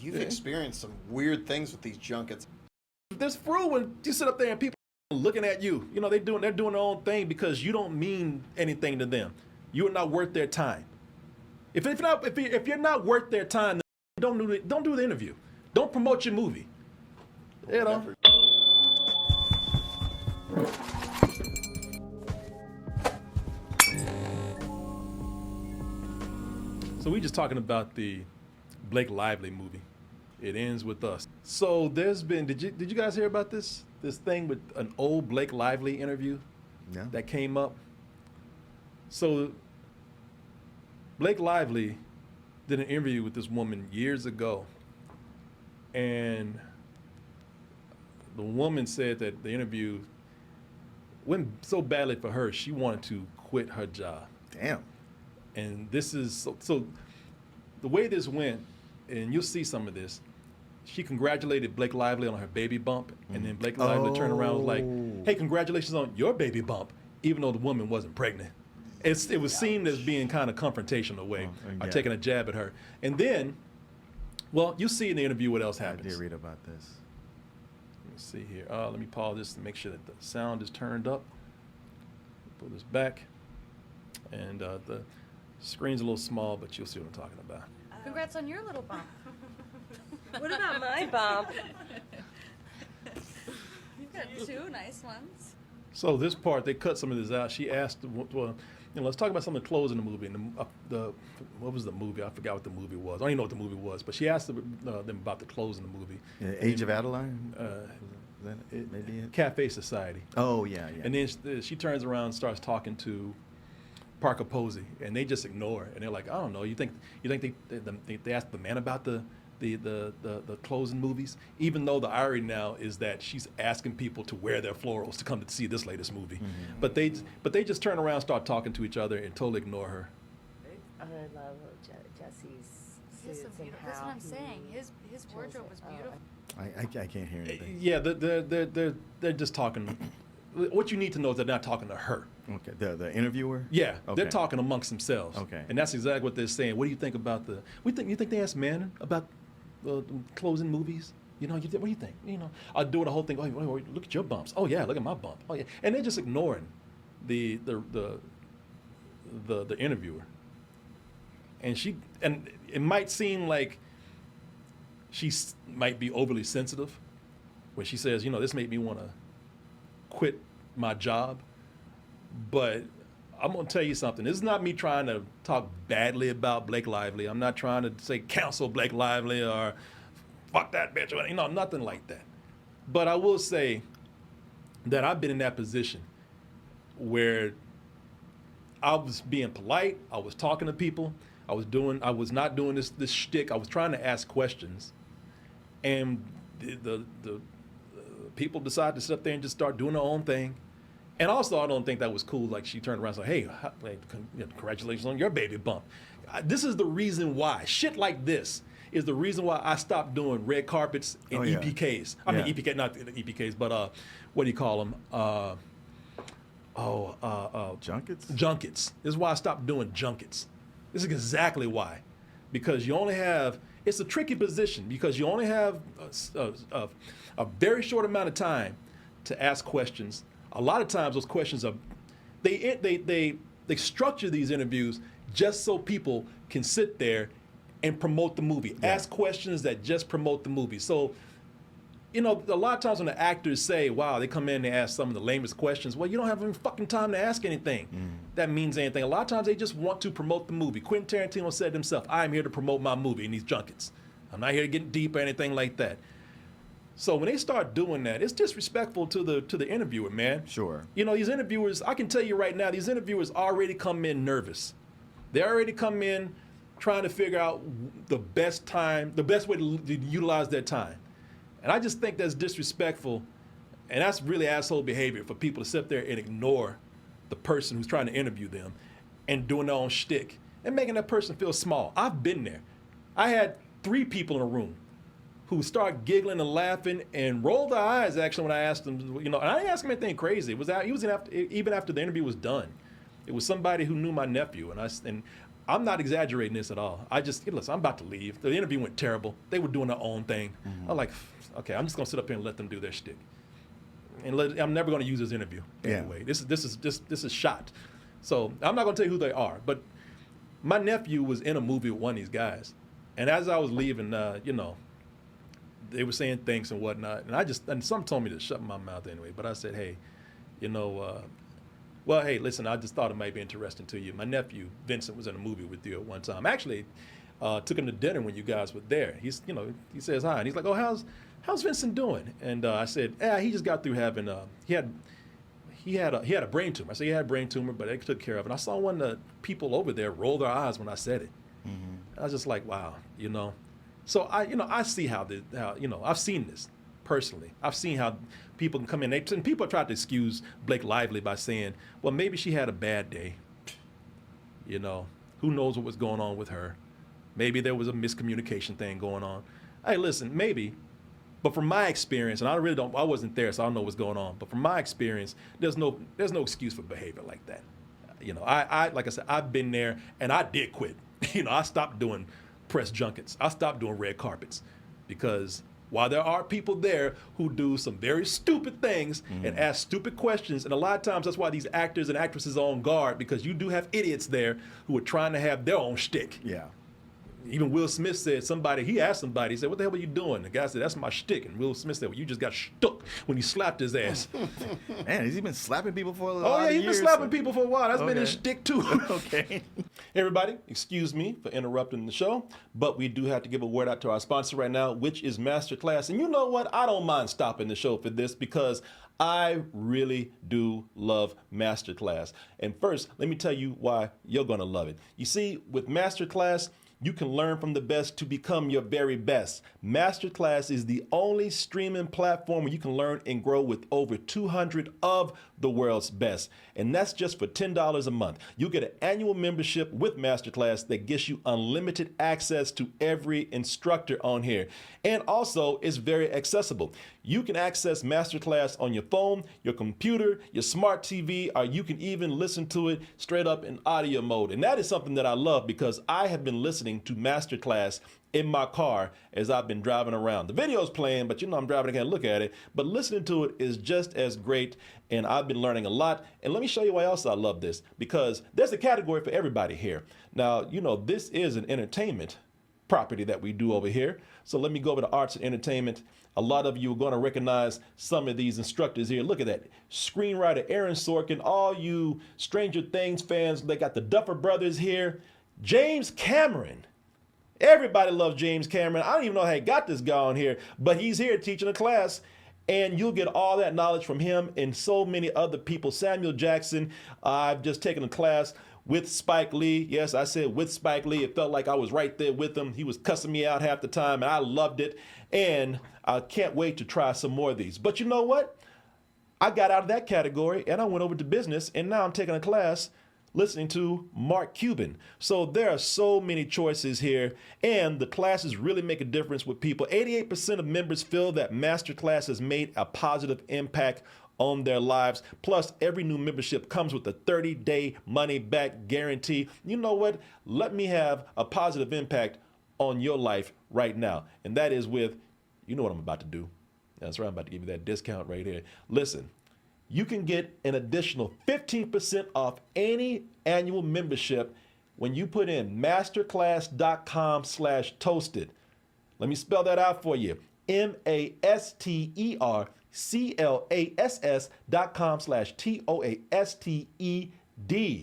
You've experienced some weird things with these junkets. There's fruit when you sit up there and people are looking at you. You know, they're doing their own thing because you don't mean anything to them. You are not worth their time. If you're not worth their time, then don't do the interview. Don't promote your movie. You know. So we just talking about the Blake Lively movie. It ends with us. So there's been, did you guys hear about this thing with an old Blake Lively interview that came up? So Blake Lively did an interview with this woman years ago, and the woman said that the interview went so badly for her, she wanted to quit her job. Damn. And this is, so the way this went, and you'll see some of this, she congratulated Blake Lively on her baby bump, and then Blake Lively turned around and was like, hey, congratulations on your baby bump, even though the woman wasn't pregnant. It was seen as being kind of confrontational way, or taking a jab at her. And then, well, you see in the interview what else happens. I did read about this. Let me see here. Let me pause this to make sure that the sound is turned up. Pull this back. And the screen's a little small, but you'll see what I'm talking about. Congrats on your little bump. What about my bump? You've got two nice ones. So this part, they cut some of this out. She asked, well, let's talk about some of the clothes in the movie. And what was the movie? I forgot what the movie was. I don't even know what the movie was. But she asked them about the clothes in the movie. Age of Adeline? Maybe it? Cafe Society. Oh, yeah. And then she turns around and starts talking to Parker Posey, and they just ignore it. And they're like, I don't know. You think they asked the man about the clothes in movies, even though the irony now is that she's asking people to wear their florals to come to see this latest movie. Mm-hmm. But they just turn around and start talking to each other and totally ignore her. I love Jesse's suits and how that's what I'm saying. His wardrobe was beautiful. I can't hear anything. Yeah, they're just talking. What you need to know is they're not talking to her. Okay, the interviewer? Yeah, okay. They're talking amongst themselves. Okay. And that's exactly what they're saying. What do you think about you think they asked Manning about clothes in movies? You know, what do you think? You know, I'll do the whole thing. Oh, look at your bumps. Oh yeah, look at my bump. Oh yeah, and they're just ignoring the interviewer. And it might seem like she might be overly sensitive when she says, this made me want to quit my job. But I'm going to tell you something. This is not me trying to talk badly about Blake Lively. I'm not trying to say cancel Blake Lively or fuck that bitch, or nothing like that. But I will say that I've been in that position where I was being polite. I was talking to people. I was not doing this shtick. I was trying to ask questions. And the people decided to sit up there and just start doing their own thing. And also, I don't think that was cool. Like, she turned around and said, hey, congratulations on your baby bump. This is the reason why. Shit like this is the reason why I stopped doing red carpets and EPKs. I mean, EPK, not EPKs, but what do you call them? Junkets? Junkets. This is why I stopped doing junkets. This is exactly why. Because you only have, it's a tricky position because you only have a very short amount of time to ask questions. A lot of times those questions are, they structure these interviews just so people can sit there and promote the movie. Yeah. Ask questions that just promote the movie. So, a lot of times when the actors say, wow, they come in and they ask some of the lamest questions, well, you don't have any fucking time to ask anything that means anything. A lot of times they just want to promote the movie. Quentin Tarantino said himself, I'm here to promote my movie in these junkets. I'm not here to get deep or anything like that. So when they start doing that, it's disrespectful to the interviewer, man. Sure. These interviewers, I can tell you right now, these interviewers already come in nervous. They already come in trying to figure out the best way to utilize their time. And I just think that's disrespectful, and that's really asshole behavior for people to sit there and ignore the person who's trying to interview them and doing their own shtick and making that person feel small. I've been there. I had 3 people in a room who start giggling and laughing and rolled their eyes actually when I asked them, and I didn't ask him anything crazy. Even after the interview was done. It was somebody who knew my nephew, and I'm not exaggerating this at all. I just, listen, I'm about to leave. The interview went terrible. They were doing their own thing. I'm like, okay, I'm just gonna sit up here and let them do their shtick. And I'm never gonna use this interview anyway. This is shot. So I'm not gonna tell you who they are, but my nephew was in a movie with one of these guys, and as I was leaving, you know, they were saying things and whatnot, and some told me to shut my mouth anyway. But I said, hey, you know, well, hey, listen, I just thought it might be interesting to you. My nephew Vincent was in a movie with you at one time. Actually, took him to dinner when you guys were there. He's, you know, he says hi, and he's like, oh, how's Vincent doing? And I said, yeah, he just got through having he had a brain tumor. I said he had a brain tumor, but they took care of it. And I saw one of the people over there roll their eyes when I said it. I was just like, wow, you know. So I see how you know, I've seen this personally. I've seen how people can come in. And people tried to excuse Blake Lively by saying, well, maybe she had a bad day. You know, who knows what was going on with her? Maybe there was a miscommunication thing going on. Hey, listen, maybe. But from my experience, and I wasn't there, so I don't know what's going on. But from my experience, there's no excuse for behavior like that. You know, I like I said, I've been there, and I did quit. You know, I stopped doing press junkets. I stopped doing red carpets because while there are people there who do some very stupid things and ask stupid questions, and a lot of times that's why these actors and actresses are on guard, because you do have idiots there who are trying to have their own shtick. Yeah. Even Will Smith said he asked somebody, he said, what the hell are you doing? The guy said, that's my shtick. And Will Smith said, well, you just got stuck when he slapped his ass. Man, has he been slapping people for a lot Oh, yeah, of he's years? been slapping people for a while. That's been his Okay. shtick, too. Okay. Hey, everybody, excuse me for interrupting the show, but we do have to give a word out to our sponsor right now, which is Masterclass. And you know what? I don't mind stopping the show for this because I really do love Masterclass. And first, let me tell you why you're going to love it. You see, with Masterclass, you can learn from the best to become your very best. Masterclass is the only streaming platform where you can learn and grow with over 200 of the world's best. And that's just for $10 a month. You'll get an annual membership with Masterclass that gets you unlimited access to every instructor on here. And also, it's very accessible. You can access Masterclass on your phone, your computer, your smart TV, or you can even listen to it straight up in audio mode. And that is something that I love because I have been listening to Masterclass in my car as I've been driving around. The video's playing, but you know I'm driving, I can't look at it. But listening to it is just as great, and I've been learning a lot. And let me show you why else I love this, because there's a category for everybody here. Now, you know, this is an entertainment property that we do over here. So let me go over to arts and entertainment. A lot of you are going to recognize some of these instructors here. Look at that. Screenwriter Aaron Sorkin, all you Stranger Things fans, they got the Duffer Brothers here. James Cameron. Everybody loves James Cameron. I don't even know how he got this guy on here, but he's here teaching a class, and you'll get all that knowledge from him and so many other people. Samuel Jackson, I've just taken a class with Spike Lee. Yes, I said with Spike Lee. It felt like I was right there with him. He was cussing me out half the time, and I loved it. And I can't wait to try some more of these. But you know what? I got out of that category, and I went over to business, and now I'm taking a class listening to Mark Cuban. So there are so many choices here, and the classes really make a difference with people. 88% of members feel that Masterclass has made a positive impact on their lives. Plus, every new membership comes with a 30-day money-back guarantee. You know what? Let me have a positive impact on your life right now. And that is with, you know what I'm about to do. That's right, I'm about to give you that discount right here. Listen. You can get an additional 15% off any annual membership when you put in masterclass.com/toasted. Let me spell that out for you. masterclass.com/TOASTED.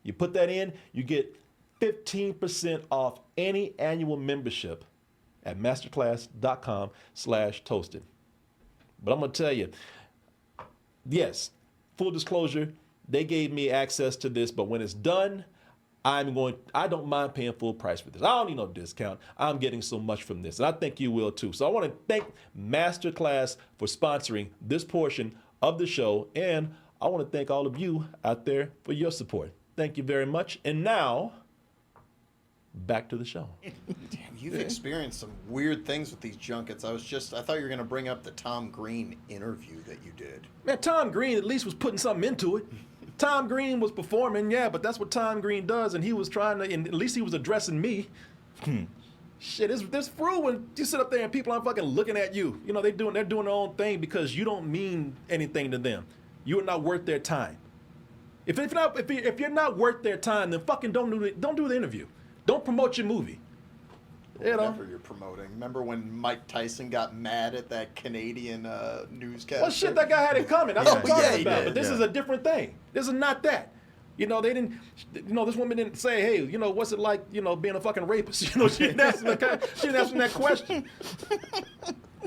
You put that in, you get 15% off any annual membership at masterclass.com/toasted. But I'm going to tell you, yes, full disclosure, they gave me access to this, but when it's done, I don't mind paying full price for this. I don't need no discount. I'm getting so much from this, and I think you will too. So I want to thank Masterclass for sponsoring this portion of the show, and I want to thank all of you out there for your support. Thank you very much. And now, back to the show. Damn, you've experienced some weird things with these junkets. I thought you were going to bring up the Tom Green interview that you did. Man, Tom Green at least was putting something into it. Tom Green was performing, yeah, but that's what Tom Green does, and he was trying to, and at least he was addressing me. Shit, it's fruit when you sit up there and people aren't fucking looking at you. You know, they're doing their own thing because you don't mean anything to them. You are not worth their time. If you're not worth their time, then fucking don't do the interview. Don't promote your movie. You know? Whatever you're promoting. Remember when Mike Tyson got mad at that Canadian newscaster? Well, shit, that guy had it coming. That's what I'm talking he about. did, But this is a different thing. This is not that. You know, they didn't. You know, this woman didn't say, "Hey, you know, what's it like? You know, being a fucking rapist?" You know, she didn't ask him that question.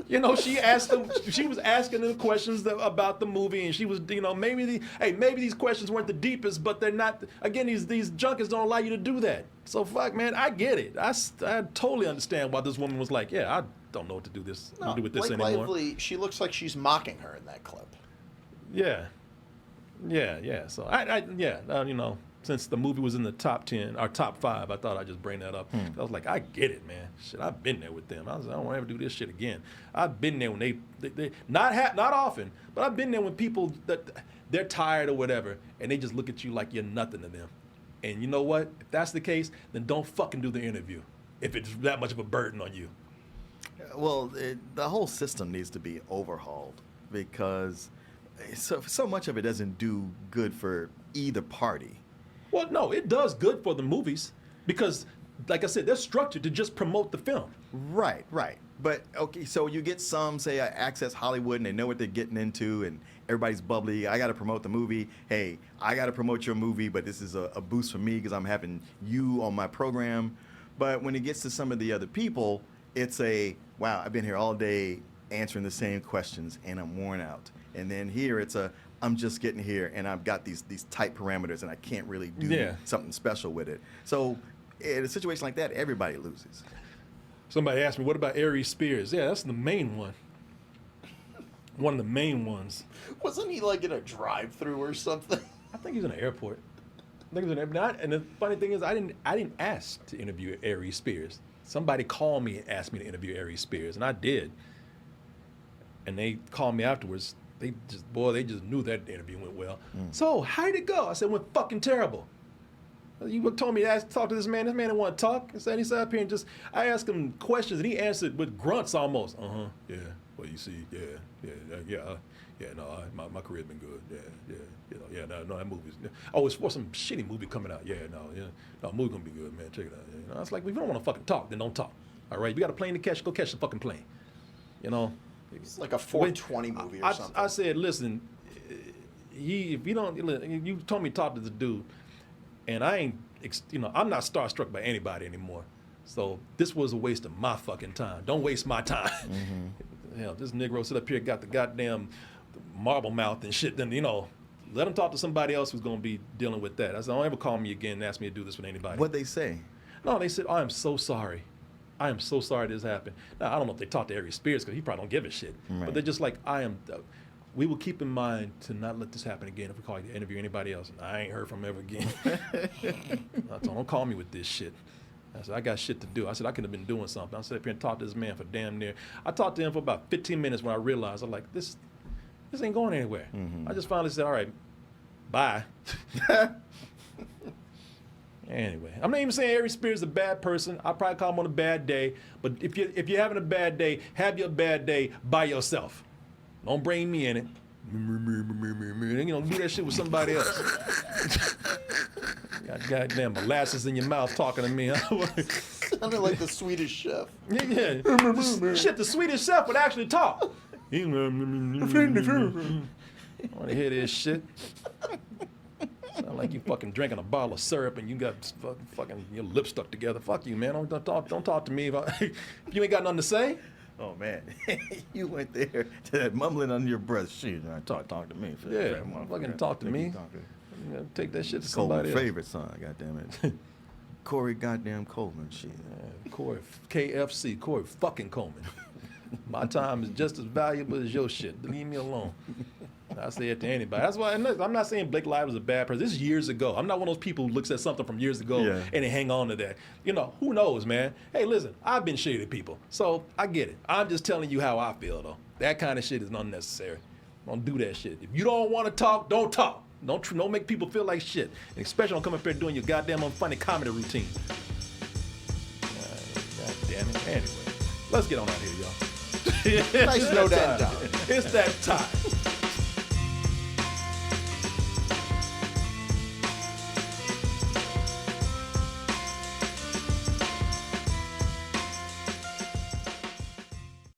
You know, she asked him. She was asking him questions about the movie, and she was, you know, maybe these questions weren't the deepest, but they're not. Again, these junkets don't allow you to do that. So fuck, man, I get it. I totally understand why this woman was like, "Yeah, I don't know what to do this. No, do with this Blake anymore." Lively, she looks like she's mocking her in that clip. Yeah. So you know, since the movie was in the top 10 or top 5, I thought I'd just bring that up. I was like, I get it, man. Shit, I've been there with them. I don't want to ever do this shit again. I've been there when they not often, but I've been there when people that they're tired or whatever, and they just look at you like you're nothing to them. And you know what? If that's the case, then don't fucking do the interview if it's that much of a burden on you. Well, the whole system needs to be overhauled because so much of it doesn't do good for either party. Well, no, it does good for the movies because, like I said, they're structured to just promote the film. Right. But, okay, so you get some, say, Access Hollywood, and they know what they're getting into, and everybody's bubbly. I got to promote the movie. Hey, I got to promote your movie, but this is a boost for me because I'm having you on my program. But when it gets to some of the other people, it's wow, I've been here all day answering the same questions, and I'm worn out. And then here it's I'm just getting here, and I've got these tight parameters, and I can't really do something special with it. So in a situation like that, everybody loses. Somebody asked me, what about Aries Spears? Yeah, that's the main one. One of the main ones. Wasn't he like in a drive-through or something? I think he's in an airport. I think he's in an airport. And the funny thing is, I didn't ask to interview Aries Spears. Somebody called me and asked me to interview Aries Spears, and I did. And they called me afterwards. They just knew that interview went well. So, how did it go? I said, it went fucking terrible. You told me to talk to this man. This man didn't want to talk. He sat up here and I asked him questions, and he answered with grunts almost. Yeah. Well, you see, my career's been good. No, that movie's. Oh, it's for some shitty movie coming out. No, movie gonna be good, man. Check it out. You know, it's like, if you don't want to fucking talk, then don't talk. All right, you got a plane to catch, go catch the fucking plane. You know. It's like a 420 movie or something. I said, listen, if you don't, you told me to talk to the dude, and I ain't, I'm not starstruck by anybody anymore. So this was a waste of my fucking time. Don't waste my time. Hell, this Negro sit up here, got the goddamn marble mouth and shit. Then let him talk to somebody else who's gonna be dealing with that. I said, don't ever call me again and ask me to do this with anybody. What'd they say? No, they said, I am so sorry. I am so sorry this happened. Now, I don't know if they talked to Aries Spears because he probably don't give a shit. Right. But they're just like, we will keep in mind to not let this happen again if we call you to interview anybody else. And I ain't heard from him ever again. I told him, don't call me with this shit. I said, I got shit to do. I said, I could have been doing something. I sat up here and talked to this man for damn near. I talked to him for about 15 minutes when I realized, I'm like, this ain't going anywhere. I just finally said, all right, bye. Anyway, I'm not even saying Aries Spears is a bad person. I'll probably call him on a bad day. But if you're having a bad day, have your bad day by yourself. Don't bring me in it. Do that shit with somebody else. Got goddamn molasses in your mouth talking to me. Sounded like the Swedish Chef. Yeah. Shit, the Swedish Chef would actually talk. I want to hear this shit. Sound like you fucking drinking a bottle of syrup and you got fucking your lips stuck together. Fuck you, man. Don't talk to me if you ain't got nothing to say. Oh man, you went there to that mumbling under your breath. Shit, talk to me. Yeah, fucking talk to me. Take that shit to somebody else. Favorite son, goddamn it. Corey goddamn Coleman, shit. Corey KFC, Corey fucking Coleman. My time is just as valuable as your shit. Leave me alone. I say it to anybody. That's why I'm not saying Blake Lively was a bad person. This is years ago. I'm not one of those people who looks at something from years ago and they hang on to that. Who knows, man? Hey, listen, I've been shitty to people, so I get it. I'm just telling you how I feel, though. That kind of shit is unnecessary. Don't do that shit. If you don't want to talk, don't talk. Don't make people feel like shit. And especially don't come up here doing your goddamn unfunny comedy routine. God damn it. Anyway, let's get on out here, y'all. Nice note to end on. It's that time.